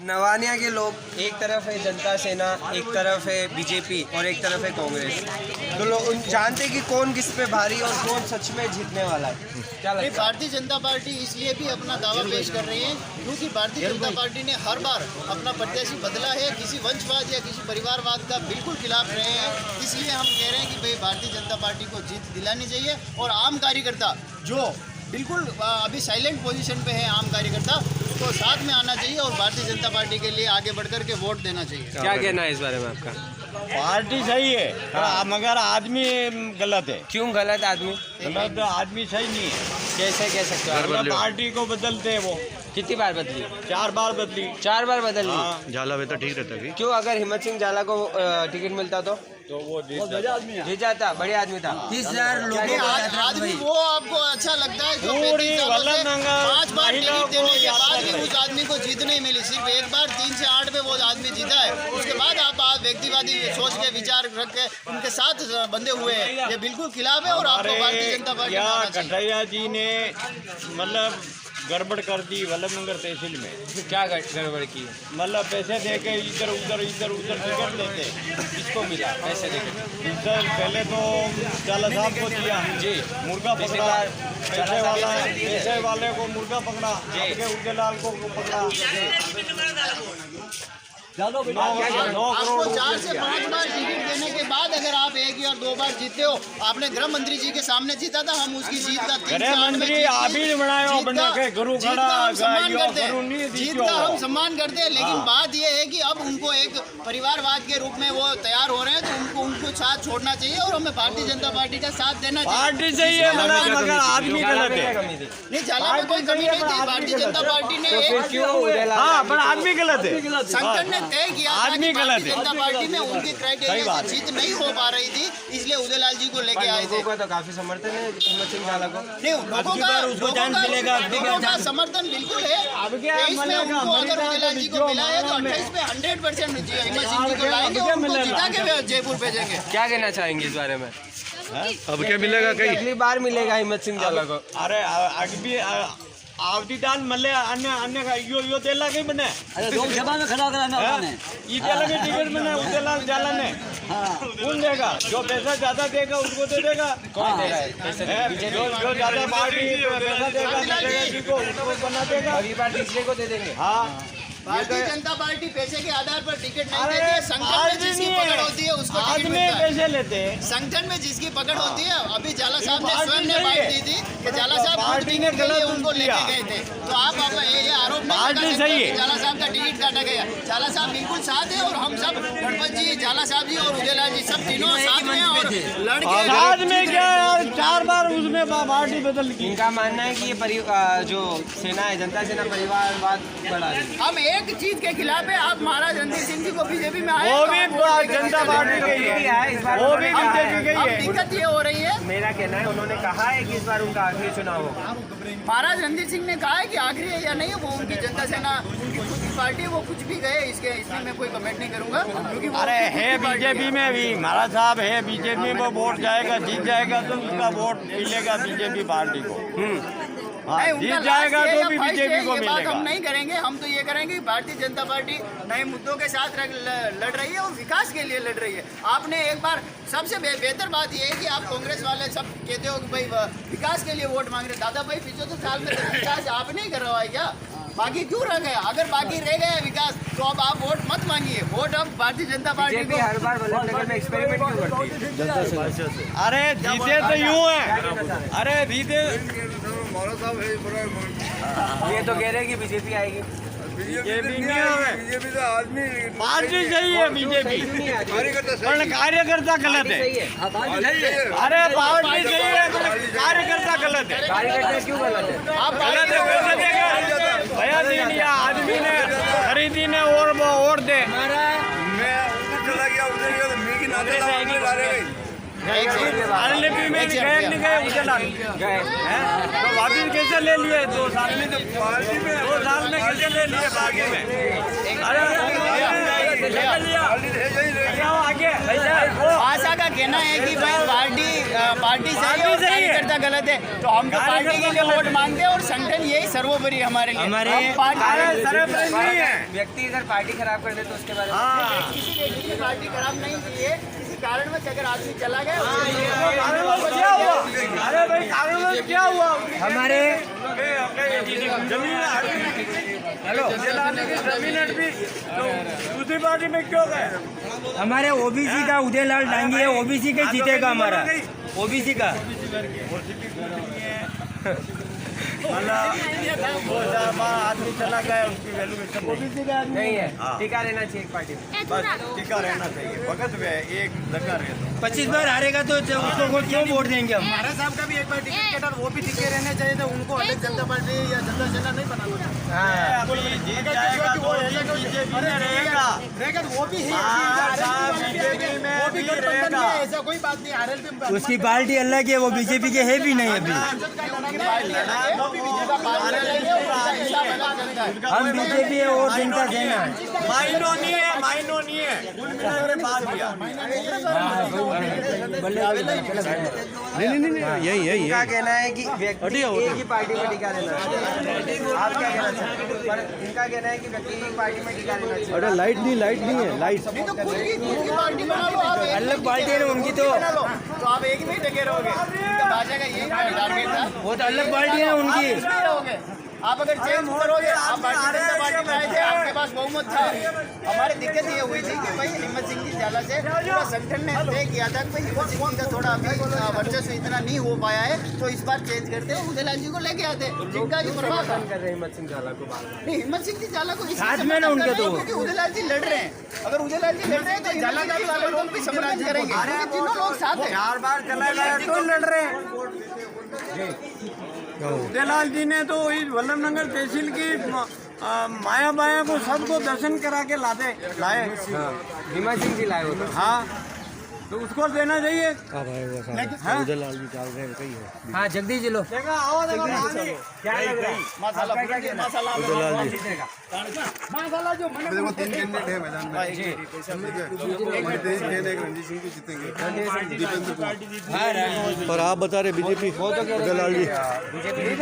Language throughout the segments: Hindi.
नवानिया के लोग एक तरफ है जनता सेना, एक तरफ है बीजेपी और एक तरफ है कांग्रेस। तो लोग जानते कि कौन किस पे भारी और कौन सच में जीतने वाला है। क्या लगता है? भारतीय जनता पार्टी इसलिए भी अपना दावा पेश कर रही है क्योंकि भारतीय जनता पार्टी ने हर बार अपना प्रत्याशी बदला है, किसी वंशवाद या किसी परिवारवाद का बिल्कुल खिलाफ रहे हैं। इसलिए हम कह रहे हैं कि भाई भारतीय जनता पार्टी को जीत दिलानी चाहिए और आम कार्यकर्ता जो बिल्कुल अभी साइलेंट पोजीशन पे है, आम कार्यकर्ता उसको साथ में आना चाहिए और भारतीय जनता पार्टी के लिए आगे बढ़कर के वोट देना चाहिए। क्या कहना है इस बारे में आपका? पार्टी सही है मगर आदमी गलत है। क्यों गलत आदमी? गलत आदमी सही नहीं है। कैसे कह सकते हो? पार्टी को बदलते हैं वो। कितनी बार बदली? 4 बार बदली। 4 बार बदली। झाला हुआ तो ठीक रहता है। क्यों? अगर हिम्मत सिंह झाला को टिकट मिलता तो वो जीत जाता, बढ़िया आदमी था। 30,000 लोगों आदमी वो आपको अच्छा लगता है जो पूरी 35 सालों से वल्लभनगर 5 बार टिकट देने के बाद भी महिला उस आदमी को जीत नहीं मिली। सिर्फ एक बार 3 से 8 में वो आदमी जीता है। उसके बाद आप व्यक्तिवादी सोच के विचार रख के उनके साथ बंधे हुए हैं, ये बिल्कुल खिलाफ है और आपको भारतीय जनता पार्टी में आना चाहिए। कटैया जी ने मतलब गड़बड़ कर दी वल्लभनगर तहसील में। क्या गड़बड़ की? मतलब पैसे दे के इधर उधर टिकट लेते। किसको मिला पैसे देके? सर पहले तो झाला साहब को दिया जी, मुर्गा पकड़ा, पैसे वाले को मुर्गा पकड़ा, उद्देलाल को पकड़ा। आपको 4 से 5 बार टिकट देने के बाद अगर आप 1 या 2 बार जीते हो, आपने गृह मंत्री जी के सामने जीता था, हम उसकी जीत का 3 से 8 में जीत का हम सम्मान करते हैं। लेकिन बात यह है कि अब उनको एक परिवारवाद के रूप में वो तैयार हो रहे हैं, तो उनको साथ छोड़ना चाहिए और हमें भारतीय जनता पार्टी का साथ देना चाहिए। पार्टी सही है मगर आदमी गलत है। नहीं, झाला में कोई कमी नहीं थी। भारतीय जनता पार्टी ने आदमी गलत है। संगठन ने तय किया था आदमी कि गलत भारतीय है। जनता पार्टी में उनकी क्राइटेरिया से जीत नहीं हो पा रही थी, इसलिए उदयलाल जी को लेके आए थे। लोगों का तो काफी समर्थन है हिम्मत सिंह झाला को। नहीं, लोगों का समर्थन बिल्कुल है। 23 में उनको अगर उदयलाल जी को मिला है तो 28 में 100% हिम्मत सिंह जी को लाएंगे और उनको जिता के जयपुर भेजेंगे। क्या कहना चाहेंगे इस बारे में? अब क्या मिलेगा? कहीं अगली बार मिलेगा हिम्मत सिंह झाला को? अरे अगली आवती दान मल्ले अन्य का यो देला के बने। अरे लोकसभा में खड़ा कराना उन्होंने। ये लगे टिकट बने उद्देलाल झाला ने। कौन देगा? जो पैसा ज्यादा देगा उसको दे देगा। कौन दे रहा है पैसे? जो ज्यादा पार्टी पैसा देगा जिसको उसको बना देगा। अगली बार तीसरे को दे देंगे। हाँ, भारतीय जनता पार्टी पैसे के आधार पर टिकट नहीं देती है। संगठन में जिसकी पकड़ होती है उसको टिकट आदमी मिलता है। पैसे लेते हैं। संगठन में जिसकी पकड़ होती है, अभी झाला साहब ने स्वयं ने बाइट दी थी कि झाला साहब पार्टी ने टिकट के लिए गलत उनको लेके किया। गए थे। तो आप ये आरोप नहीं पार्टी लगा सही सकते है। कि झाला साहब का टिकट काटा गया। झाला साहब बिल्कुल साथ है और हम सब गणपत जी, झाला साहब जी और उदयलाल जी सब तीनों साथ में और लड़के साथ में क्या यार 4 बार उसमें पार्टी बदल की। इनका मानना है कि ये जो सेना है, जनता सेना परिवारवाद बढ़ा रही है। हम एक चीज के खिलाफ है। आप महाराज रणजीत सिंह जी को बीजेपी में आए, वो भी जनता पार्टी गई है, वो भी बीजेपी गई है। दिक्कत ये हो रही है। मेरा कहना है उन्होंने कहा है कि इस बार उनका आखिरी चुनाव होगा। महाराज रणजीत सिंह ने कहा है कि आखिरी है या नहीं, वो उनकी जनता सेना उनकी खुद की पार्टी है, वो कुछ भी गए इसमें मैं कोई कमेंट नहीं करूंगा क्योंकि अरे है बीजेपी में भी महाराज साहब है बीजेपी में वोट जाएगा, जीत जाएगा तो उसका वोट मिलेगा बीजेपी पार्टी को। जीत जाएगा तो भी बीजेपी को ये बात मिलेगा। हम नहीं करेंगे। हम तो ये करेंगे कि भारतीय जनता पार्टी नए मुद्दों के साथ लड़ रही है और विकास के लिए लड़ रही है। आपने एक बार सबसे बेहतर बात यह है कि आप कांग्रेस वाले सब कहते हो कि भाई विकास के लिए वोट मांग रहे। दादा भाई 75 साल में विकास आप नहीं कर रहा है क्या? बाकी क्यों रह गया? अगर बाकी रह गया विकास तो अब आप वोट मत मांगिए। वोट अब भारतीय जनता पार्टी को हर बार वल्लभनगर में एक्सपेरिमेंट क्यों करती है? अरे जीते तो यूं है। अरे जीते ये तो कह रहे हैं कि बीजेपी आएगी। बीजेपी तो आदमी पार्टी सही है बीजेपी, पर कार्यकर्ता गलत है। अरे पार्टी सही है कार्यकर्ता गलत है। कार्यकर्ता क्यों गलत है? आप गलत है वैसे देगा भैया दे दिया आदमी ने खरीदी ने और वो और दे। मैं उधर चला गया, उधर गया तो मैं की नाते ला रहे आरएलपी में भी गए नहीं गए उधर गए हैं तो वापिस कैसे ले लिए 2 साल में? 2 साल में कैसे ले लिए बागी में? अरे आगे आशा का कहना है कि भाई पार्टी सही है और कार्यकर्ता गलत है, तो हम तो पार्टी के लिए वोट मांगते हैं और संगठन यही सर्वोपरि है हमारे लिए। हमारे हम पार्टी सर्वोपरि नहीं है। व्यक्ति अगर पार्टी खराब कर दे तो उसके बारे में किसी व्यक्ति की पार्टी खराब नहीं की है, किसी कारणवश अगर आदमी चला गया क्या हुआ? अरे भाई कानून क्या हुआ? हमारे जमीन हेलो जमीन भी तो दूसरी पार्टी में क्यों गए? हमारे ओबीसी का उदयलाल डांगी है, ओबीसी का जीतेगा हमारा, ओबीसी का। आदमी चला गया उसकी वैल्यू नहीं है, टिका रहना चाहिए एक पार्टी में, बस टिका रहना चाहिए। वक्त में एक लगा रहता 25 बार हारेगा तो उसको क्यों वोट देंगे हम? महाराज साहब का भी एक बार टिकट कटा, वो भी टिके रहने चाहिए थे, उनको अलग जनता पार्टी या जनता सेना नहीं बनाना। हाँ, रहेगा वो भी है, वो भी गठबंधन में है, ऐसा कोई बात नहीं। आरएलपी उसकी पार्टी अलग है, वो बीजेपी के है भी नहीं अभी। हम बीजेपी है और जनता सेना है। माइनो नहीं है कुल मिलाकर बात किया। नहीं यही इनका कहना है कि व्यक्ति एक ही पार्टी में टिका रहना चाहिए। आप क्या कहना चाहते हैं? पर इनका कहना है कि व्यक्ति एक पार्टी में टिका रहना चाहिए। अरे लाइट नहीं है लाइट तो खुद की पार्टी बना लो आप, अलग पार्टी है ना उनकी, तो बना लो तो आप एक में टके रहोगे। भाजपा का यही टारगेट था, वो तो अलग पार्टी है ना उनकी। इसमें रहोगे। आप अगर चेंज करोगे, आप भारतीय जनता पार्टी में आए थे, आपके पास बहुमत था। हमारी दिक्कत ये हुई थी कि भाई हिम्मत सिंह की जाला से पूरा संगठन ने तय किया था कि भाई हिम्मत सिंह का थोड़ा अभी वर्चस्व इतना नहीं हो पाया है, तो इस बार चेंज करते हैं, उदयलाल जी को लेके आते। जिनका की परवाह था कर रहे हिम्मत सिंह झाला को बात। नहीं, हिम्मत सिंह की जाला को साथ में ना उनके तो। क्योंकि उदयलाल जी लड़ रहे हैं। अगर उदयलाल जी लड़ रहे हैं तो जाला का भी लोग भी समर्थन करेंगे, क्योंकि तीनों लोग साथ हैं। 4 बार चला गया तो लड़ रहे हैं। उदयलाल जी ने तो इस वल्लभनगर तहसील की माया बाया को सबको दर्शन करा के लाए। हिम्मत सिंह जी लाए हो तो। हाँ, तो उसको देना चाहिए। उदयलाल जी डाल रहे हैं कहीं है। हाँ, जगदीश जी लो। क्या लग रहा है? मसाला जो देखो 3 कैंडिडेट है मैदान में। रणजीत सिंह को जीतेंगे। पर आप बता रहे बीजेपी उदयलाल जी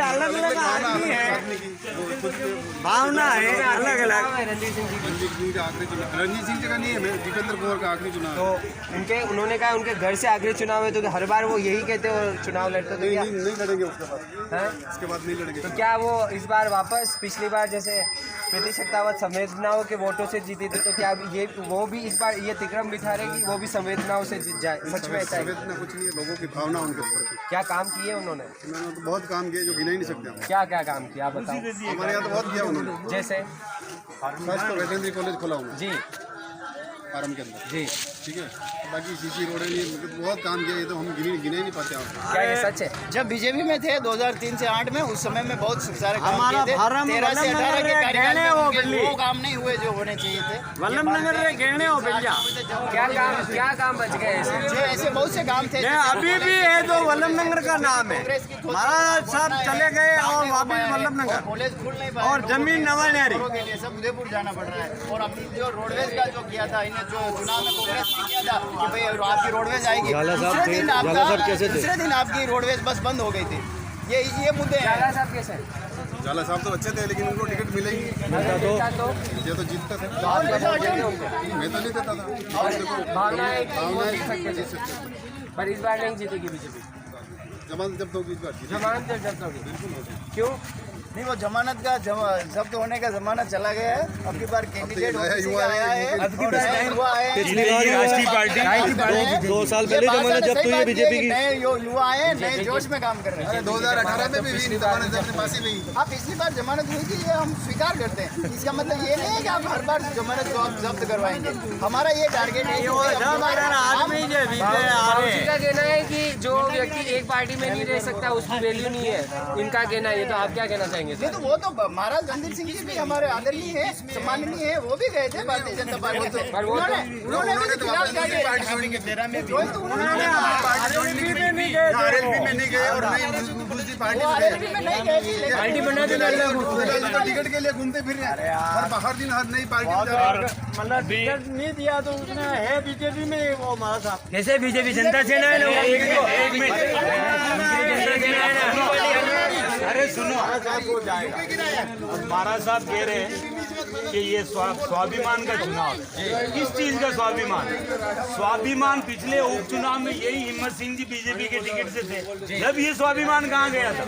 अलग अलग आदमी है, भावना है अलग अलग। रणजीत सिंह जी रणजीत सिंह जी का नहीं है, दीपेंद्र कुमार का आखिरी चुनाव तो उन्होंने कहा उनके घर से आखिरी चुनाव है, तो हर बार वो यही कहते और चुनाव लड़ते, तो क्या नहीं लड़ेंगे उसके बाद, हैं? इसके बाद नहीं लड़ेंगे। तो क्या वो इस बार वापस पिछली बार जैसे प्रीति शक्तावत संवेदनाओं के वोटों से जीती थी, तो क्या ये वो भी इस बार ये तिक्रम बिठा रहे कि वो भी संवेदनाओं से जीत जाए? सच में ऐसा है? संवेदना कुछ नहीं है, लोगों की भावना उनके ऊपर। क्या काम किए उन्होंने? उन्होंने तो बहुत काम किए जो गिना ही नहीं सकते हम। क्या क्या काम किया आप बताओ। हमारे यहाँ तो बहुत किया उन्होंने। जैसे फर्स्ट तो वेटरनरी कॉलेज खोला उन्होंने जी फार्म के अंदर, जी, ठीक है। बाकी सीसी रोड है, मतलब बहुत काम किया, ये तो हम गिने ही नहीं पाते आपको। क्या ये सच है? जब बीजेपी में थे 2003 से 8 में, उस समय में बहुत सारे काम हमारा किए थे। फार्म 13 से 18 के कार्यकाल में वो उनके बिल्ली। वो काम नहीं हुए जो होने चाहिए थे। वल्लभनगर में गहने हो बिल्ला। क्या काम बच गए ऐसे? जो ऐसे बहुत से काम थे। अभी भी है तो वल्लभनगर का नाम है। महाराज साहब चले गए और वापिस वल्लभनगर, कॉलेज खुल नहीं पाए और जमीन नवानारी के लिए सब उदयपुर जाना पड़ रहा है। और अभी जो रोडवेज का जो किया था, इन्हें जो चुनाव में कांग्रेस ने किया था कि भाई आपकी रोडवेज आएगी, झाला साहब दूसरे थे, दिन झाला साहब कैसे थे? दूसरे दिन आपकी रोडवेज बस बंद हो गई थी। ये मुद्दे हैं। झाला साहब कैसे हैं? झाला साहब तो अच्छे थे, लेकिन उनको टिकट मिले ही ये तो जीतता था। और कैसे हटेंगे? मैं तो नहीं देता था। भावना है कि वो भावना जीत सकते जीत थे, सकते। पर इस बार नहीं जीतेगी बीजेपी। जमानत जब तो इस बार जीतेगी। जमानत जब्त होगी। क्यों? नहीं, वो जमानत का जब्त होने का जमाना चला गया है। अब की बार कैंडिडेट युवा आया है, अब की बार युवा है। पिछली बार 2 साल पहले जमानत जब्त हुई है बीजेपी की। नए युवा आए, नए जोश में काम कर रहे हैं। 2018 में भी हुई जमानत जब फांसी में ही। हाँ, पिछली बार जमानत हुई थी, ये हम स्वीकार करते हैं। इसका मतलब ये नहीं है कि आप हर बार जमानत को आप जब्त करवाएंगे। हमारा ये टारगेट है कि आदमी बाबूजी का कहना है कि जो व्यक्ति एक पार्टी में नहीं रह सकता उसकी वैल्यू नहीं है, इनका कहना है। ये तो आप क्या कहना चाहिए? चाहेंगे नहीं तो वो तो महाराज रणधीर सिंह जी भी हमारे आदरणीय है, सम्माननीय है, वो भी गए थे भारतीय जनता पार्टी से। उन्होंने भी तो खिलाफ किया है। वही तो उन्होंने आरएलपी में नहीं गए और नहीं दूसरी पार्टी वो आरएलपी में नहीं गए थे, पार्टी बना के टिकट के लिए घूमते फिर रहे हैं। हर दिन हर नई पार्टी में जा रहे हैं। मतलब टिकट नहीं दिया तो उसने है बीजेपी में वो हमारा साहब। कैसे बीजेपी जनता सेना है ना? एक मिनट, अरे सुनो, हो जाएगा। महाराज साहब कह रहे हैं कि ये स्वाभिमान का चुनाव है। किस चीज का स्वाभिमान? स्वाभिमान पिछले उपचुनाव में यही हिम्मत सिंह जी बीजेपी के टिकट से थे। जब ये स्वाभिमान कहाँ गया था?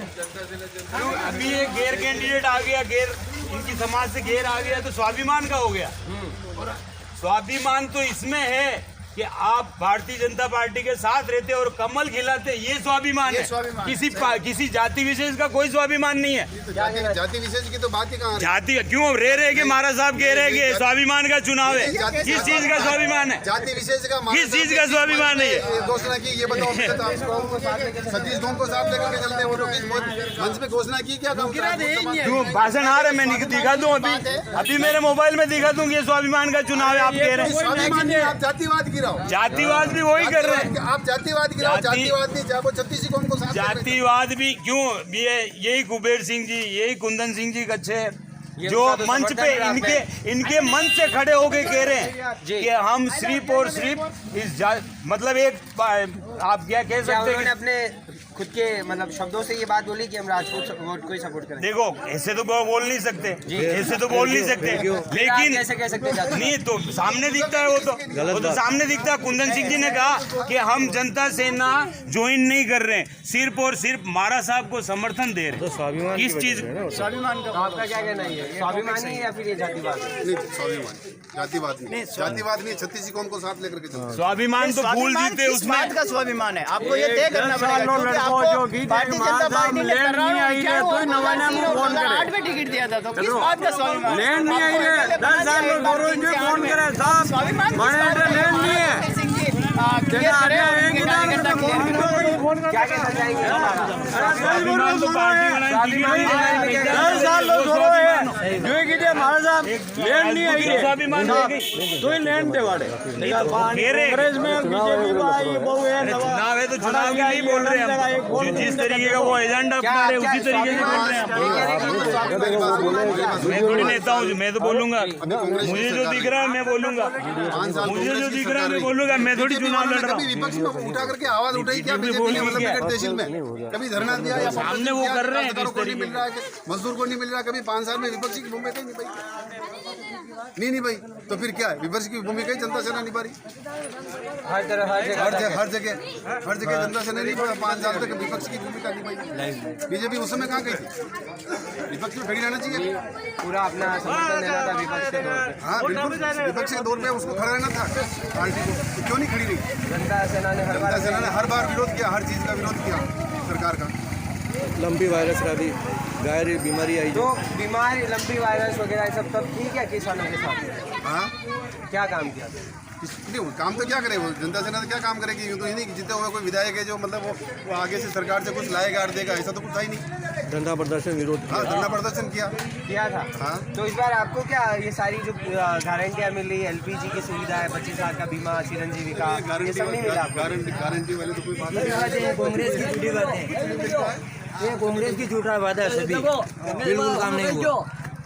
क्यों अभी एक गैर कैंडिडेट आ गया, गैर इनकी समाज से गैर आ गया तो स्वाभिमान का हो गया। स्वाभिमान तो इसमें है कि आप भारतीय जनता पार्टी के साथ रहते और कमल खिलाते, ये स्वाभिमान है। किसी जाति विशेष का कोई स्वाभिमान नहीं है। जाति विशेष की तो बात ही कहाँ? जाति क्यों रह के महाराज साहब कह रहे हैं कि स्वाभिमान का चुनाव है। किस चीज का स्वाभिमान है? जाति विशेष का किस चीज का स्वाभिमान नहीं है? घोषणा की, ये बताओ। सतीश गोम को साथ लेकर के चलते हैं। मंच में घोषणा की, क्या काम? क्यों भाषण आ रहे? मैं दिखा दूं अभी मेरे मोबाइल में दिखा दूं कि ये स्वाभिमान का चुनाव है। आप कह रहे हैं आप जातिवाद की रहो। जातिवाद भी वही कर रहे हैं। आप जातिवाद की रहो। जातिवाद नहीं, चाहे वो छत्तीस कौन को साथ जातिवाद भी क्यों? यही कुबेर सिंह जी, यही कुंदन सिंह जी कच्छे जो मंच पे इनके मंच से खड़े होके कह रहे हैं कि हम सिर्फ और सिर्फ इस मतलब एक आप क्या कह सकते हैं? उन्होंने अपने खुद के मतलब शब्दों से ये बात बोली कि हम राजपूत वोट को ही सपोर्ट करें। देखो ऐसे तो बोल नहीं सकते, ऐसे तो बोल नहीं सकते, लेकिन कैसे कह सकते हैं? नहीं तो सामने दिखता है, वो तो सामने दिखता है। कुंदन सिंह जी ने कहा कि हम जनता सेना ज्वाइन नहीं कर रहे हैं, सिर्फ और सिर्फ महाराज साहब को समर्थन दे रहे हैं। किस चीज? स्वाभिमान का। आपका क्या कहना है? ये स्वाभिमान नहीं है या फिर ये जातिवाद? नहीं, स्वाभिमान, जातिवाद नहीं, जातिवाद नहीं, छत्तीस कौन को साथ लेकर के चलते हैं। स्वाभिमान तो भूल जीते किस उसमें। बात का स्वाभिमान है? आपको ये तय करना पड़ेगा। भारतीय जनता पार्टी ने 8 टिकट दिया था, तो किस बात का स्वाभिमान? लेन नहीं आई है। 10 साल में गौरव जी फोन करे साहब, स्वाभिमान लेन नहीं है। क्या कहना चाहेंगे? स्वाभिमान तो पार्टी वाला 10 साल लोग गौरव है जो कीजिए महाराज साहब लेन नहीं आई है। स्वाभिमान तो ही लेन दे वाले कांग्रेस में बीजेपी को आई बहु है। चुनाव है तो चुनाव के लिए बोल रहे हैं हम। जिस तरीके का वो एजेंडा अपना रहे उसी तरीके से बोल रहे हैं हम। मैं थोड़ी नेता हूँ, मैं तो बोलूंगा। मुझे जो दिख रहा है मैं बोलूंगा, मुझे जो दिख रहा है मैं बोलूंगा। मैं थोड़ी चुनाव लड़ रहा हूँ। विपक्ष में उठा करके आवाज उठाई क्या? बीजेपी ने मतलब तहसील में कभी धरना दिया या सामने वो कर रहे हैं। को नहीं मिल रहा है, मजदूर को नहीं मिल रहा। कभी 5 साल में विपक्षी की भूमिका नहीं भाई, नहीं भाई, तो फिर क्या है? विपक्ष की भूमिका ही जनता सेना नहीं पा रही। हर तरह हर जगह जनता सेना नहीं पा। 5 साल तक विपक्ष की भूमिका नहीं पाई। बीजेपी उस समय कहाँ गई थी? विपक्ष में खड़ी रहना चाहिए, पूरा अपना समर्थन देना था विपक्ष के तौर पे। हाँ बिल्कुल, विपक्ष के दौर पे उसको खड़ा रहना था पार्टी को। क्यों नहीं खड़ी रही? जनता सेना ने हर बार विरोध किया, हर चीज का विरोध किया सरकार का। लंबी वायरस का भी गहरी बीमारी आई जो बीमारी लंबी वायरस वगैरह ये सब ठीक है किसानों के साथ? हाँ क्या काम किया? नहीं, काम तो क्या करे वो जनता सेना, तो क्या काम करेगी? यूँ तो ये नहीं कि जीते हुए कोई विधायक है जो मतलब वो आगे से सरकार से कुछ लाएगा और देगा, ऐसा तो कुछ था ही नहीं। धरना प्रदर्शन विरोध। हाँ, धरना प्रदर्शन किया था। हाँ। तो इस बार आपको क्या ये सारी जो गारंटियाँ मिली, LPG की सुविधा है, 25 लाख का बीमा, चिरंजीवी का, ये सब नहीं मिला? गारंटी वाले तो कोई बात नहीं। कांग्रेस की झूठी बात है, ये कांग्रेस की झूठा बात है। सभी बिल्कुल काम नहीं हुआ।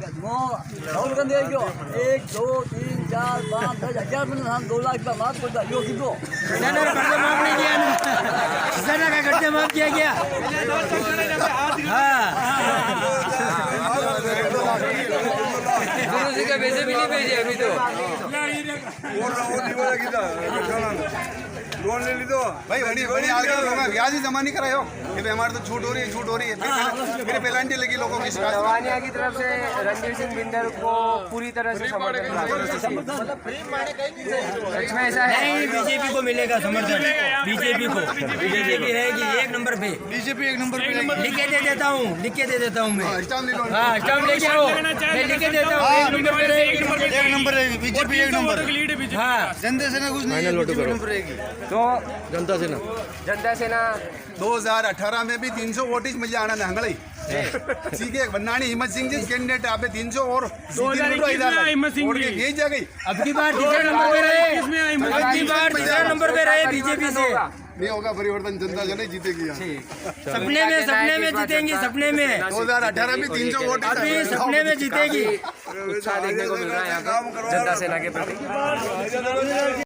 राहुल गांधी 1 2 3 4 5 10 हजार में हम 2 लाख का माफ कर दिया। किसको कर्ज माफ नहीं किया ना? किसाना का कर्ज माफ किया गया। गुरुजी का पैसे भी नहीं भेजे अभी तो। लोन ले ली तो भाई बड़ी आगे ब्याज ही जमा नहीं कराए हो कि भाई हमारे तो छूट हो रही है। फिर पेनल्टी लगी लोगों की। दवानिया की तरफ से रणधीर सिंह बिंदर को पूरी तरह से समर्थन इसमें ऐसा है? नहीं, बीजेपी को मिलेगा समर्थन। बीजेपी रहेगी 1 नंबर पे। बीजेपी 1 नंबर पे। लिख के दे देता हूँ मैं। हाँ, स्टाम्प लेके आओ, मैं लिख के देता हूँ। 1 नंबर पे रहेगी। 1 नंबर रहेगी बीजेपी, 1 नंबर। हाँ, जनता सेना कुछ नहीं, 1 नंबर रहेगी। तो जनता सेना जनता सेना 2018 में भी 300 वोट मुझे आना नंगड़ई ठीक है बनानी हिम्मत सिंह जी कैंडिडेट आप 300 और 2021 हिम्मत सिंह जी यही जगह अब की बार तीसरे नंबर पे रहे, अब की बार तीसरे नंबर पे रहे बीजेपी से। नहीं होगा परिवर्तन, जनता जन ही जीतेगी यहाँ। सपने में जीतेंगी, सपने में 2018 में 300 वोट अभी सपने में जीतेगी। उत्साह देखने को मिल रहा है यहाँ पे जनता सेना के प्रति।